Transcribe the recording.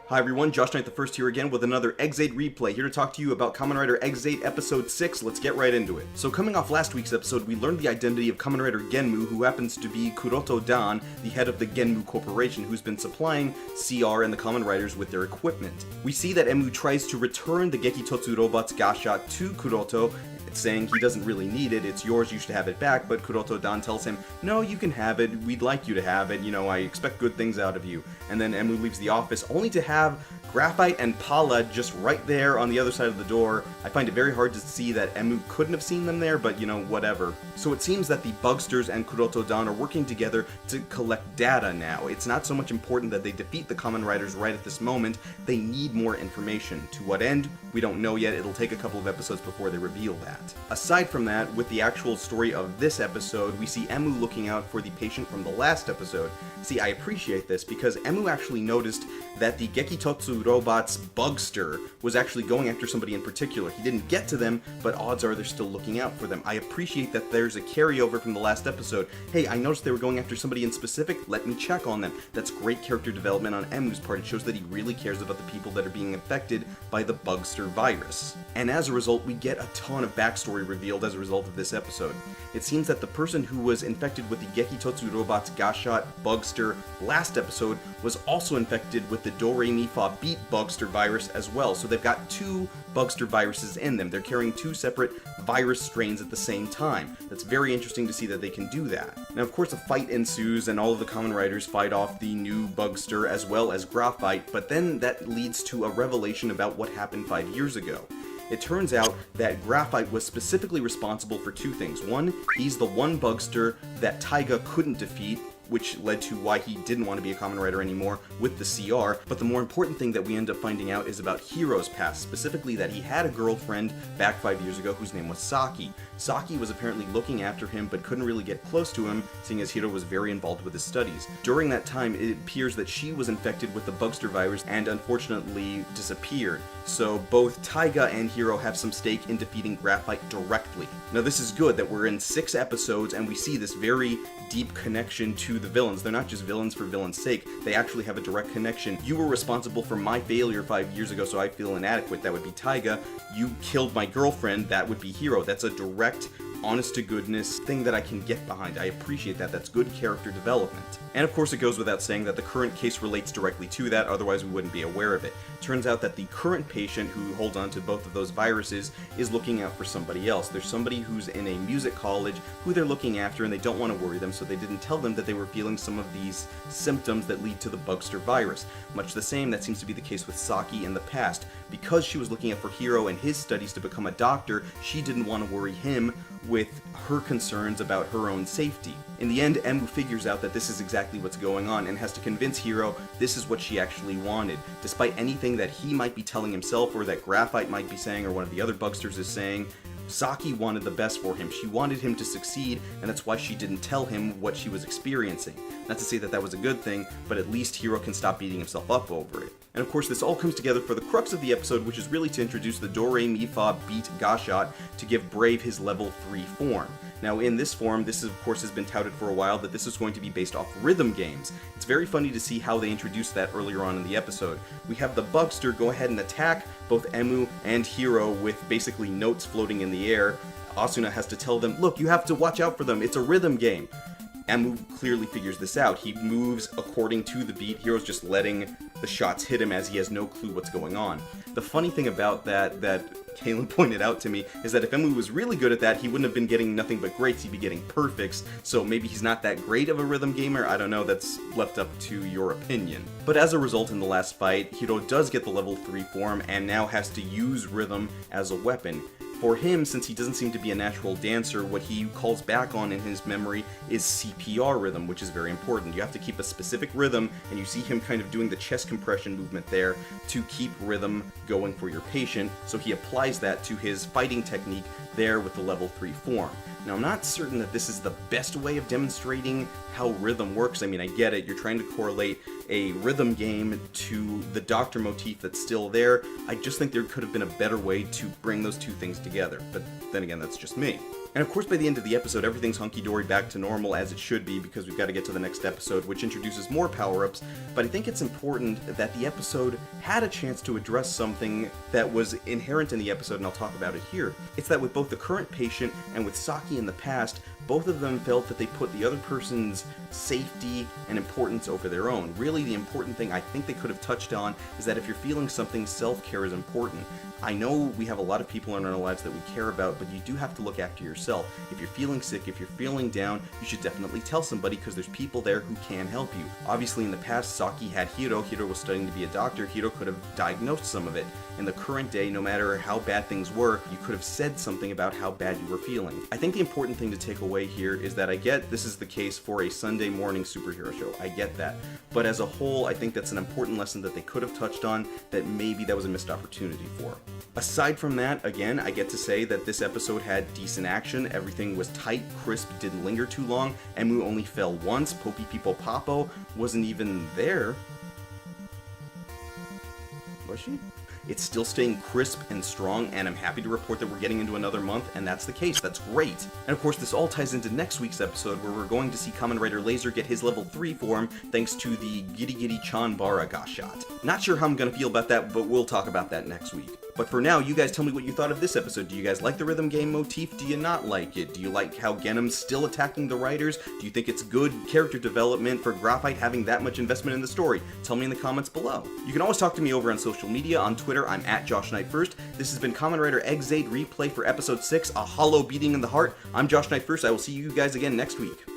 Hi everyone, Josh Knight the First here again with another Ex-Aid replay, here to talk to you about Kamen Rider Ex-Aid Episode 6. Let's get right into it. So coming off last week's episode, we learned the identity of Kamen Rider Genmu, who happens to be Kuroto Dan, the head of the Genmu Corporation, who's been supplying CR and the Kamen Riders with their equipment. We see that Emu tries to return the Gekitotsu robot's Gashat to Kuroto, saying he doesn't really need it, it's yours, you should have it back, but Kuroto Dan tells him, no, you can have it, we'd like you to have it, I expect good things out of you. And then Emu leaves the office, only to have Graphite and Pala just right there on the other side of the door. I find it very hard to see that Emu couldn't have seen them there, but whatever. So it seems that the Bugsters and Kuroto Dan are working together to collect data now. It's not so much important that they defeat the Kamen Riders right at this moment, they need more information. To what end? We don't know yet, it'll take a couple of episodes before they reveal that. Aside from that, with the actual story of this episode, we see Emu looking out for the patient from the last episode. See, I appreciate this because Emu actually noticed that the Gekitotsu robot's Bugster was actually going after somebody in particular. He didn't get to them, but odds are they're still looking out for them. I appreciate that there's a carryover from the last episode. Hey, I noticed they were going after somebody in specific, let me check on them. That's great character development on Emu's part. It shows that he really cares about the people that are being affected by the Bugster virus. And as a result, we get a ton of backstory revealed as a result of this episode. It seems that the person who was infected with the Gekitotsu robot's Gashat Bugster last episode was also infected with the DoReMiFa Beat Bugster virus as well. So they've got two Bugster viruses in them. They're carrying two separate virus strains at the same time. That's very interesting to see that they can do that. Now, of course, a fight ensues and all of the Kamen Riders fight off the new Bugster as well as Graphite, but then that leads to a revelation about what happened 5 years ago. It turns out that Graphite was specifically responsible for two things. One, he's the one Bugster that Taiga couldn't defeat, which led to why he didn't want to be a Kamen Rider anymore with the CR, but the more important thing that we end up finding out is about Hiro's past, specifically that he had a girlfriend back 5 years ago whose name was Saki. Saki was apparently looking after him but couldn't really get close to him, seeing as Hiro was very involved with his studies. During that time, it appears that she was infected with the Bugster virus and unfortunately disappeared, so both Taiga and Hiro have some stake in defeating Graphite directly. Now this is good that we're in 6 episodes and we see this very deep connection to the villains. They're not just villains for villains' sake, they actually have a direct connection. You were responsible for my failure 5 years ago, so I feel inadequate. That would be Taiga. You killed my girlfriend, that would be Hiro. That's a direct, honest-to-goodness thing that I can get behind. I appreciate that. That's good character development. And of course it goes without saying that the current case relates directly to that, otherwise we wouldn't be aware of it. Turns out that the current patient who holds on to both of those viruses is looking out for somebody else. There's somebody who's in a music college who they're looking after and they don't want to worry them, so they didn't tell them that they were feeling some of these symptoms that lead to the Bugster virus. Much the same, that seems to be the case with Saki in the past. Because she was looking out for Hiro and his studies to become a doctor, she didn't want to worry him with her concerns about her own safety. In the end, Emu figures out that this is exactly what's going on and has to convince Hiro this is what she actually wanted. Despite anything that he might be telling himself or that Graphite might be saying or one of the other Bugsters is saying, Saki wanted the best for him. She wanted him to succeed, and that's why she didn't tell him what she was experiencing. Not to say that that was a good thing, but at least Hiro can stop beating himself up over it. And of course, this all comes together for the crux of the episode, which is really to introduce the DoReMiFa Beat Gashat to give Brave his level 3 form. Now in this form, this of course has been touted for a while that this is going to be based off rhythm games. It's very funny to see how they introduced that earlier on in the episode. We have the Bugster go ahead and attack both Emu and Hiro with basically notes floating in the air. Asuna has to tell them, look, you have to watch out for them, it's a rhythm game. Emu clearly figures this out. He moves according to the beat. Hiro's just letting the shots hit him as he has no clue what's going on. The funny thing about that Kalen pointed out to me is that if Emu was really good at that, he wouldn't have been getting nothing but greats, he'd be getting perfects, so maybe he's not that great of a rhythm gamer, I don't know, that's left up to your opinion. But as a result, in the last fight, Hiro does get the level 3 form and now has to use rhythm as a weapon. For him, since he doesn't seem to be a natural dancer, what he calls back on in his memory is CPR rhythm, which is very important. You have to keep a specific rhythm, and you see him kind of doing the chest compression movement there to keep rhythm going for your patient, so he applies that to his fighting technique there with the level 3 form. Now, I'm not certain that this is the best way of demonstrating how rhythm works. I mean, I get it, you're trying to correlate a rhythm game to the Doctor motif that's still there. I just think there could have been a better way to bring those two things together, but then again, that's just me. And of course by the end of the episode everything's hunky-dory back to normal as it should be, because we've got to get to the next episode, which introduces more power-ups, but I think it's important that the episode had a chance to address something that was inherent in the episode, and I'll talk about it here. It's that with both the current patient and with Saki in the past, both of them felt that they put the other person's safety and importance over their own. Really, the important thing I think they could have touched on is that if you're feeling something, self-care is important. I know we have a lot of people in our lives that we care about, but you do have to look after yourself. If you're feeling sick, if you're feeling down, you should definitely tell somebody, because there's people there who can help you. Obviously, in the past, Saki had Hiro. Hiro was studying to be a doctor. Hiro could have diagnosed some of it. In the current day, no matter how bad things were, you could have said something about how bad you were feeling. I think the important thing to take away here is that I get this is the case for a Sunday morning superhero show. I get that. But as a whole, I think that's an important lesson that they could have touched on that maybe that was a missed opportunity for. Aside from that, again, I get to say that this episode had decent action. Everything was tight, crisp, didn't linger too long. Emu only fell once. Poppy People Popo wasn't even there. Was she? It's still staying crisp and strong, and I'm happy to report that we're getting into another month, and that's the case. That's great. And of course, this all ties into next week's episode, where we're going to see Kamen Rider Laser get his level 3 form thanks to the Giri Giri Chanbara Gashat. Not sure how I'm gonna feel about that, but we'll talk about that next week. But for now, you guys tell me what you thought of this episode. Do you guys like the rhythm game motif? Do you not like it? Do you like how Genm's still attacking the writers? Do you think it's good character development for Graphite having that much investment in the story? Tell me in the comments below. You can always talk to me over on social media. On Twitter, I'm at JoshKnight1st. This has been Kamen Rider Exade Replay for Episode 6, A Hollow Beating in the Heart. I'm Josh Knight First. I will see you guys again next week.